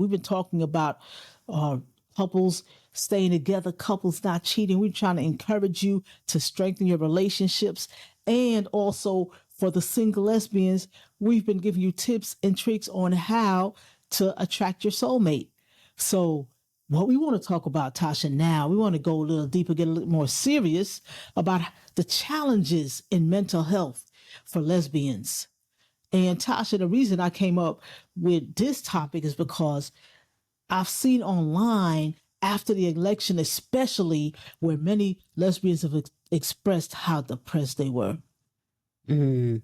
we've been talking about couples staying together, couples not cheating. We're trying to encourage you to strengthen your relationships. And also for the single lesbians, we've been giving you tips and tricks on how to attract your soulmate. So what we want to talk about, Tasha, now, we want to go a little deeper, get a little more serious about the challenges in mental health for lesbians. And Tasha, the reason I came up with this topic is because I've seen online after the election, especially where many lesbians have expressed how depressed they were. Mm.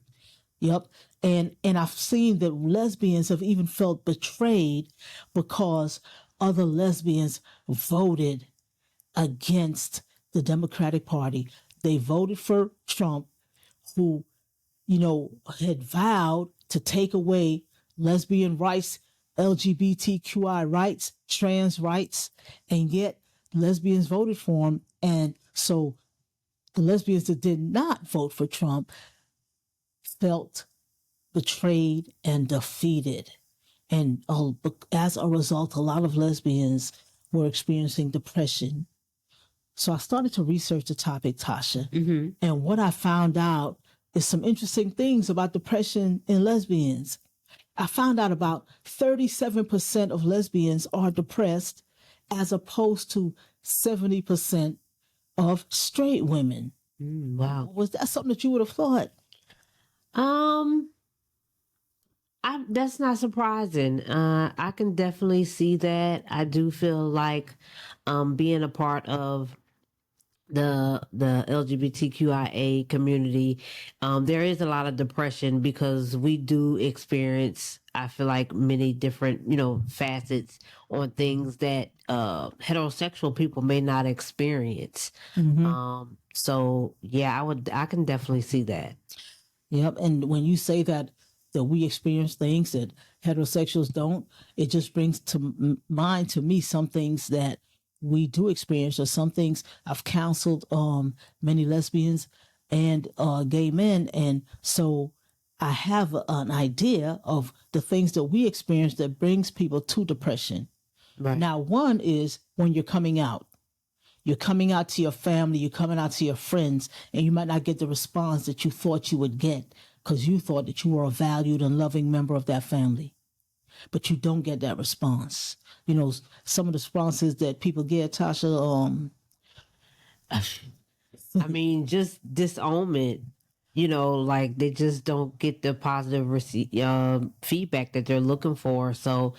Yep. And I've seen that lesbians have even felt betrayed because other lesbians voted against the Democratic Party. They voted for Trump, who, had vowed to take away lesbian rights, LGBTQI rights, trans rights, and yet lesbians voted for him. And so the lesbians that did not vote for Trump felt betrayed and defeated. And as a result, a lot of lesbians were experiencing depression. So I started to research the topic, Tasha. Mm-hmm. And what I found out is some interesting things about depression in lesbians. I found out about 37% of lesbians are depressed as opposed to 70% of straight women. Wow. Was that something that you would have thought? That's not surprising. I can definitely see that. I do feel like being a part of the LGBTQIA community, there is a lot of depression because we do experience, I feel like, many different, facets on things that heterosexual people may not experience. Mm-hmm. So yeah, I can definitely see that. Yep. And when you say that we experience things that heterosexuals don't, it just brings to mind to me some things that we do experience, or some things I've counseled many lesbians and gay men. And so I have an idea of the things that we experience that brings people to depression. Right. Now, one is when you're coming out. You're coming out to your family, you're coming out to your friends, and you might not get the response that you thought you would get because you thought that you were a valued and loving member of that family. But you don't get that response. Some of the responses that people get, Tasha, I mean, just disownment, like they just don't get the positive feedback that they're looking for. So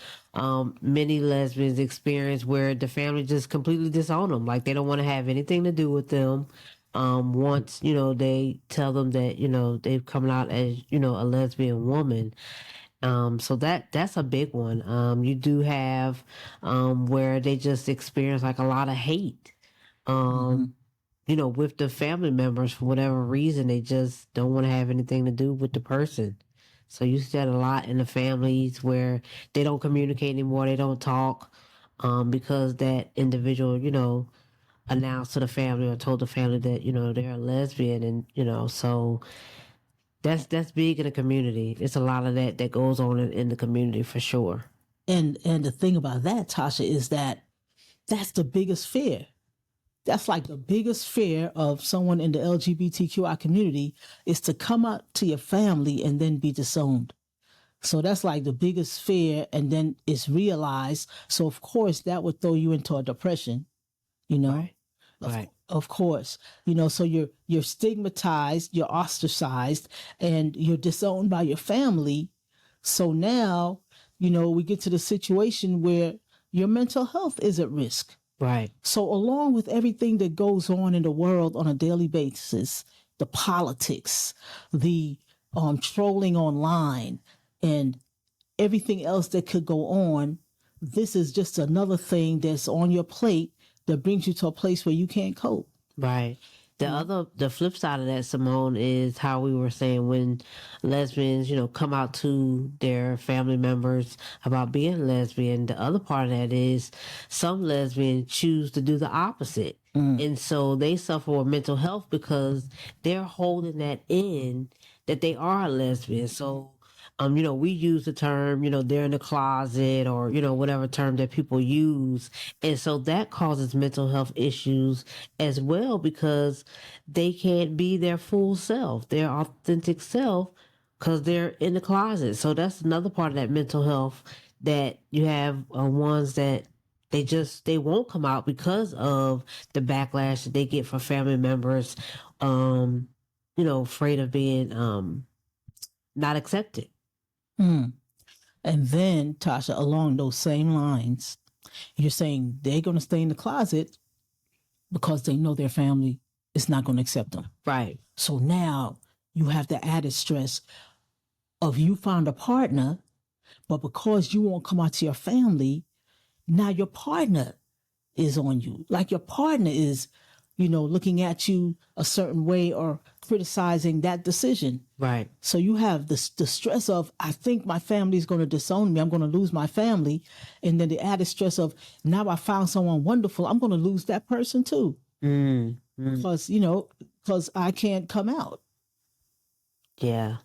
many lesbians experience where the family just completely disown them. Like they don't want to have anything to do with them. Once, they tell them that, they've come out as, a lesbian woman. So that's a big one. You do have where they just experience like a lot of hate. With the family members for whatever reason, they just don't want to have anything to do with the person. So you see that a lot in the families where they don't communicate anymore, they don't talk, because that individual, announced to the family or told the family that, they're a lesbian, and so that's big in the community. It's a lot of that goes on in the community for sure. And the thing about that, Tasha, is that that's the biggest fear. That's like the biggest fear of someone in the LGBTQI community, is to come out to your family and then be disowned. So that's like the biggest fear, and then it's realized. So of course that would throw you into a depression, Right. Of course, so you're stigmatized, you're ostracized, and you're disowned by your family. So now, we get to the situation where your mental health is at risk. Right. So along with everything that goes on in the world on a daily basis, the politics, the trolling online, and everything else that could go on, this is just another thing that's on your plate that brings you to a place where you can't cope. Right. The flip side of that, Seymone, is how we were saying when lesbians, come out to their family members about being lesbian. The other part of that is some lesbians choose to do the opposite. And so they suffer with mental health because they're holding that in, that they are a lesbian. So We use the term, they're in the closet, or, whatever term that people use. And so that causes mental health issues as well, because they can't be their full self, their authentic self, because they're in the closet. So that's another part of that mental health, that you have ones that they won't come out because of the backlash that they get from family members, afraid of being not accepted. Mm. And then, Tasha, along those same lines, you're saying they're going to stay in the closet because they know their family is not going to accept them. Right. So now you have the added stress of you found a partner, but because you won't come out to your family, now your partner is on you. Like your partner is, looking at you a certain way or criticizing that decision. Right. So you have the stress of, I think my family is going to disown me. I'm going to lose my family. And then the added stress of, now I found someone wonderful. I'm going to lose that person too. Because I can't come out. Yeah.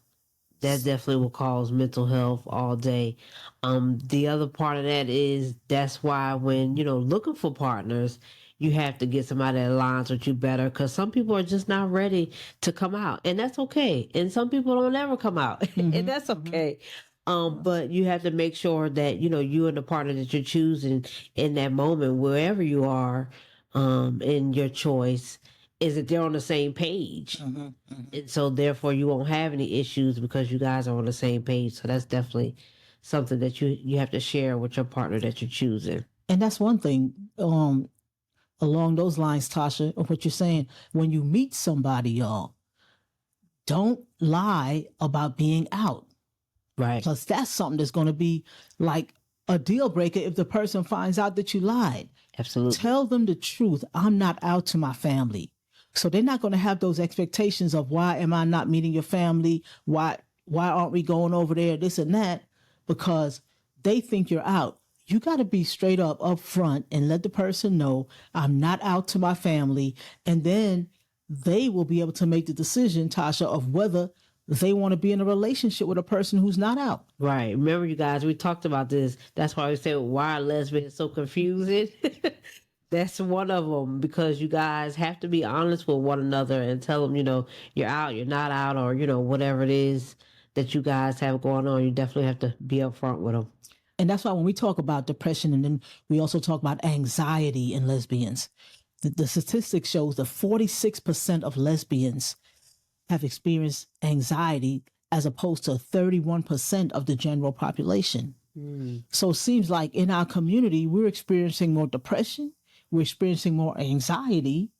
That definitely will cause mental health all day. The other part of that is, that's why when, looking for partners, you have to get somebody that aligns with you better, because some people are just not ready to come out, and that's okay. And some people don't ever come out, and that's okay. But you have to make sure that, you and the partner that you're choosing in that moment, wherever you are, in your choice, is that they're on the same page. And so therefore you won't have any issues because you guys are on the same page. So that's definitely something that you have to share with your partner that you're choosing. And that's one thing, along those lines, Tasha, of what you're saying. When you meet somebody, y'all, don't lie about being out. Right. Because that's something that's going to be like a deal breaker if the person finds out that you lied. Absolutely. Tell them the truth. I'm not out to my family. So they're not going to have those expectations of, why am I not meeting your family? Why aren't we going over there? This and that, because they think you're out. You got to be straight up front and let the person know, I'm not out to my family. And then they will be able to make the decision, Tasha, of whether they want to be in a relationship with a person who's not out. Right. Remember, you guys, we talked about this. That's why we said, why are lesbians so confusing? That's one of them, because you guys have to be honest with one another and tell them, you're out, you're not out, or, whatever it is that you guys have going on. You definitely have to be upfront with them. And that's why when we talk about depression, and then we also talk about anxiety in lesbians, the statistics shows that 46% of lesbians have experienced anxiety, as opposed to 31% of the general population. So it seems like in our community, we're experiencing more depression, we're experiencing more anxiety.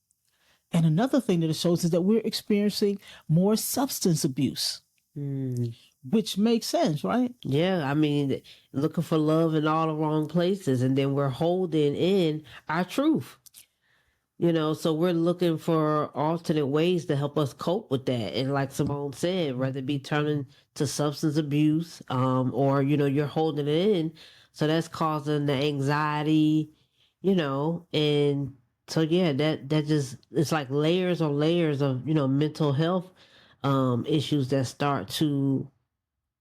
And another thing that it shows is that we're experiencing more substance abuse, which makes sense, right? Yeah. I mean, looking for love in all the wrong places, and then we're holding in our truth. So we're looking for alternate ways to help us cope with that. And like Seymone said, whether it be turning to substance abuse, or, you're holding it in. So that's causing the anxiety, and so, yeah, that just, it's like layers on layers of, mental health, issues that start to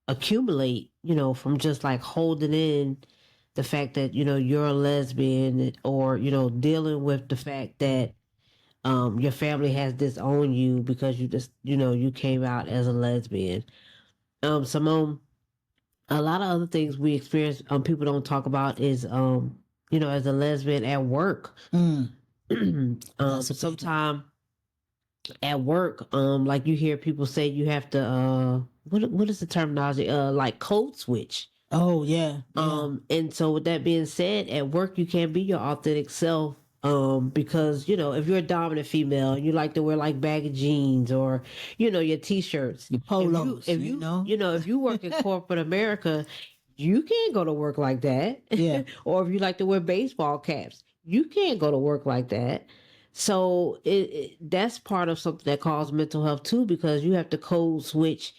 accumulate, from just like holding in the fact that, you're a lesbian, or, dealing with the fact that your family has disowned you because you just, you came out as a lesbian. Seymone, a lot of other things we experience, people don't talk about is, as a lesbian at work. Sometime at work, like you hear people say you have to, what is the terminology? Like code switch. Oh, yeah. And so with that being said, at work, you can't be your authentic self. Because, if you're a dominant female, you like to wear like baggy jeans, or, your t-shirts, your polos, if you work in corporate America, you can't go to work like that. Yeah. Or if you like to wear baseball caps, you can't go to work like that. So that's part of something that causes mental health too, because you have to code switch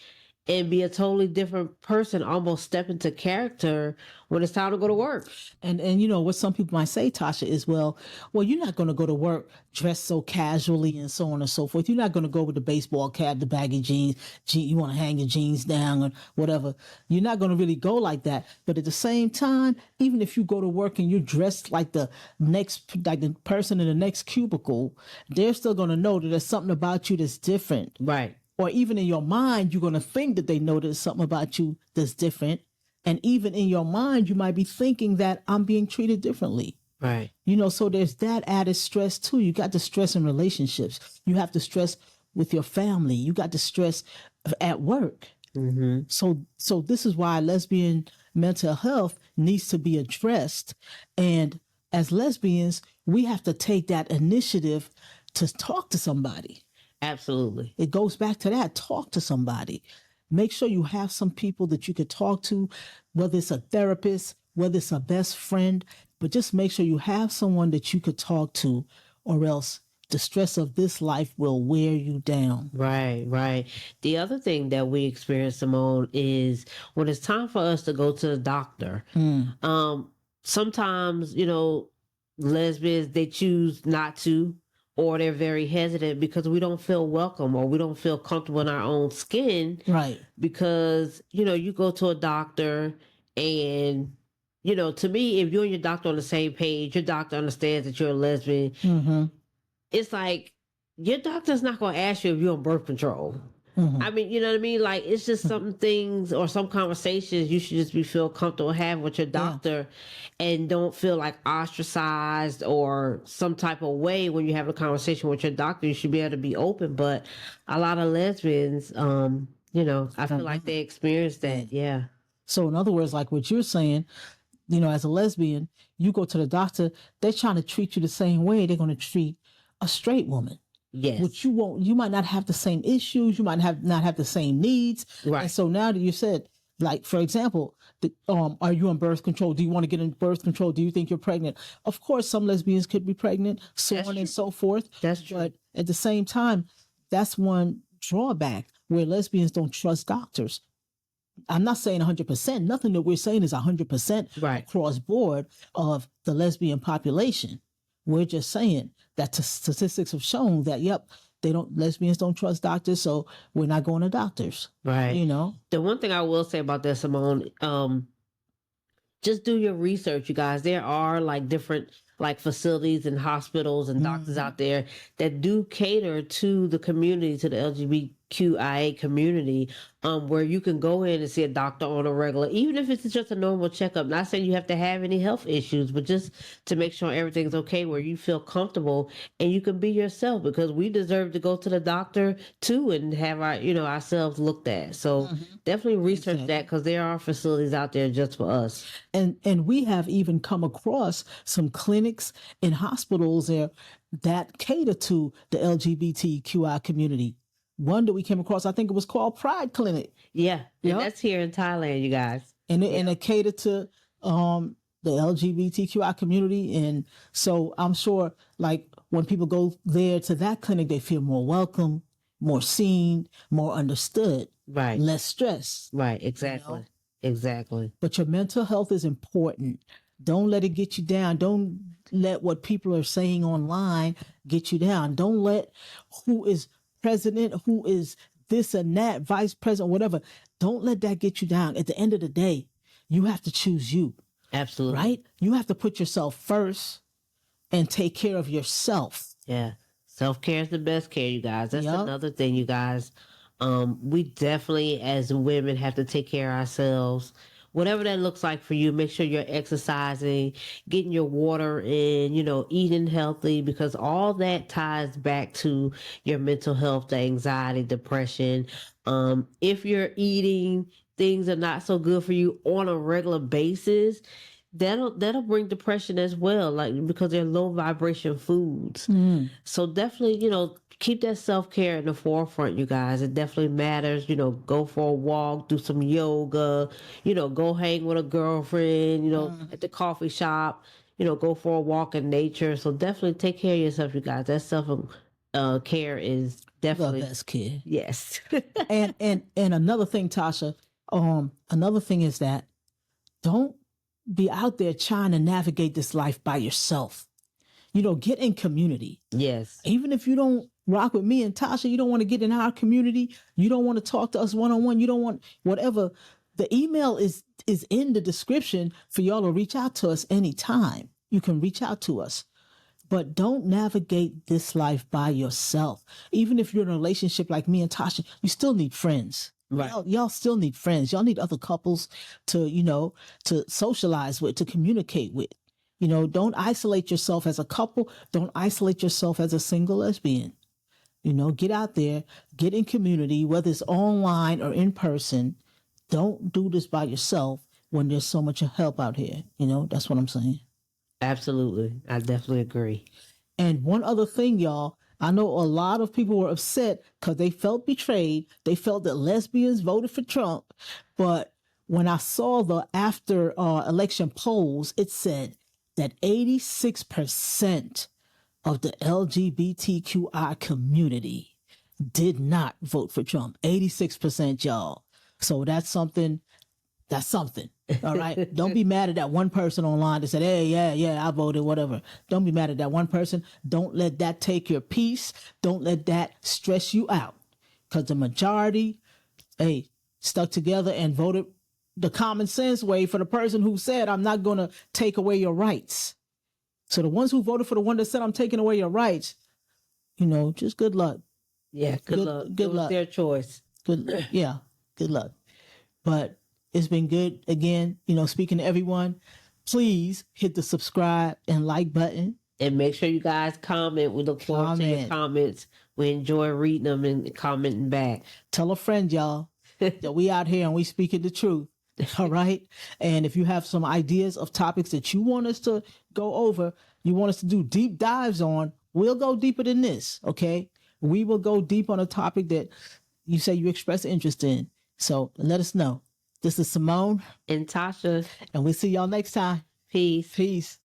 and be a totally different person, almost step into character when it's time to go to work. And you know what some people might say, Tasha, is well, you're not going to go to work dressed so casually and so on and so forth. You're not going to go with the baseball cap, the baggy jeans. You want to hang your jeans down or whatever. You're not going to really go like that. But at the same time, even if you go to work and you're dressed like the person in the next cubicle, they're still going to know that there's something about you that's different. Right. Or even in your mind, you're going to think that they know there's something about you that's different. And even in your mind, you might be thinking that I'm being treated differently. Right. You know, so there's that added stress too. You got the stress in relationships. You have to stress with your family. You got the stress at work. Mm-hmm. So this is why lesbian mental health needs to be addressed. And as lesbians, we have to take that initiative to talk to somebody. Absolutely. It goes back to that. Talk to somebody. Make sure you have some people that you could talk to, whether it's a therapist, whether it's a best friend, but just make sure you have someone that you could talk to, or else the stress of this life will wear you down. Right, right. The other thing that we experience, Seymone, is when it's time for us to go to the doctor. Sometimes, lesbians, they choose not to, or they're very hesitant because we don't feel welcome or we don't feel comfortable in our own skin. Right. Because, you go to a doctor and, to me, if you and your doctor on the same page, your doctor understands that you're a lesbian. Mm-hmm. It's like your doctor's not going to ask you if you're on birth control. Mm-hmm. I mean, you know what I mean? Like, it's just some things or some conversations you should just feel comfortable having with your doctor, and don't feel like ostracized or some type of way when you have a conversation with your doctor. You should be able to be open. But a lot of lesbians, I feel like they experience that. Yeah. So in other words, like what you're saying, as a lesbian, you go to the doctor, they're trying to treat you the same way they're going to treat a straight woman. Yes. Which you might not have the same issues, you might not have the same needs. Right. And so now that you said, like, for example, are you on birth control? Do you want to get in birth control? Do you think you're pregnant? Of course, some lesbians could be pregnant, so on and so forth. That's true. But at the same time, that's one drawback where lesbians don't trust doctors. I'm not saying 100%. Nothing that we're saying is 100% right across board of the lesbian population. We're just saying that statistics have shown that, lesbians don't trust doctors, so we're not going to doctors. Right. The one thing I will say about that, Seymone, just do your research, you guys. There are like different facilities and hospitals and doctors out there that do cater to the community, to the LGBTQIA community, where you can go in and see a doctor on a regular, even if it's just a normal checkup. Not saying you have to have any health issues, but just to make sure everything's okay, where you feel comfortable and you can be yourself, because we deserve to go to the doctor too and have our, ourselves looked at. So definitely research that, because there are facilities out there just for us. And we have even come across some clinics and hospitals there that cater to the LGBTQI community. One that we came across, I think it was called Pride Clinic. Yeah, and that's here in Thailand, you guys. And it catered to the LGBTQI community. And so I'm sure, like, when people go there to that clinic, they feel more welcome, more seen, more understood. Right. Less stress. Right, exactly. Exactly. But your mental health is important. Don't let it get you down. Don't let what people are saying online get you down. Don't let who is president, who is this and that, vice president, whatever. Don't let that get you down. At the end of the day, you have to choose you. Absolutely. Right? You have to put yourself first and take care of yourself. Yeah. Self-care is the best care, you guys. That's another thing, you guys. We definitely, as women, have to take care of ourselves. Whatever that looks like for you, make sure you're exercising, getting your water in, eating healthy, because all that ties back to your mental health, the anxiety, depression. If you're eating things that are not so good for you on a regular basis, that'll bring depression as well, because they're low vibration foods. So definitely, keep that self-care in the forefront, you guys. It definitely matters. Go for a walk, do some yoga, go hang with a girlfriend, at the coffee shop, go for a walk in nature. So definitely take care of yourself, you guys. That's care is The definitely best kid. yes. And another thing, Tasha, another thing is that don't be out there trying to navigate this life by yourself. Get in community. Yes. Even if you don't rock with me and Tasha, you don't want to get in our community, you don't want to talk to us one-on-one, you don't want whatever. The email is in the description for y'all to reach out to us anytime. You can reach out to us. But don't navigate this life by yourself. Even if you're in a relationship like me and Tasha, you still need friends. Right. Y'all still need friends. Y'all need other couples to, to socialize with, to communicate with. Don't isolate yourself as a couple. Don't isolate yourself as a single lesbian. Get out there, get in community, whether it's online or in person. Don't do this by yourself when there's so much help out here. That's what I'm saying. Absolutely. I definitely agree. And one other thing, y'all, I know a lot of people were upset because they felt betrayed. They felt that lesbians voted for Trump. But when I saw the after election polls, it said that 86% of the LGBTQI community did not vote for Trump. 86%, y'all. So that's something. That's something. All right. Don't be mad at that one person online that said, hey, yeah, I voted, whatever. Don't be mad at that one person. Don't let that take your peace. Don't let that stress you out. Because the majority, stuck together and voted the common sense way for the person who said, I'm not going to take away your rights. So the ones who voted for the one that said, I'm taking away your rights, just good luck. Yeah, good luck. Good luck. Their choice. Good luck. But it's been good. Again, speaking to everyone, please hit the subscribe and like button. And make sure you guys comment. We look forward to your comments. We enjoy reading them and commenting back. Tell a friend, y'all, that we out here and we speaking the truth. All right. And if you have some ideas of topics that you want us to go over, you want us to do deep dives on, we'll go deeper than this. Okay. We will go deep on a topic that you say you express interest in. So let us know. This is Seymone and Tasha. And we'll see y'all next time. Peace. Peace.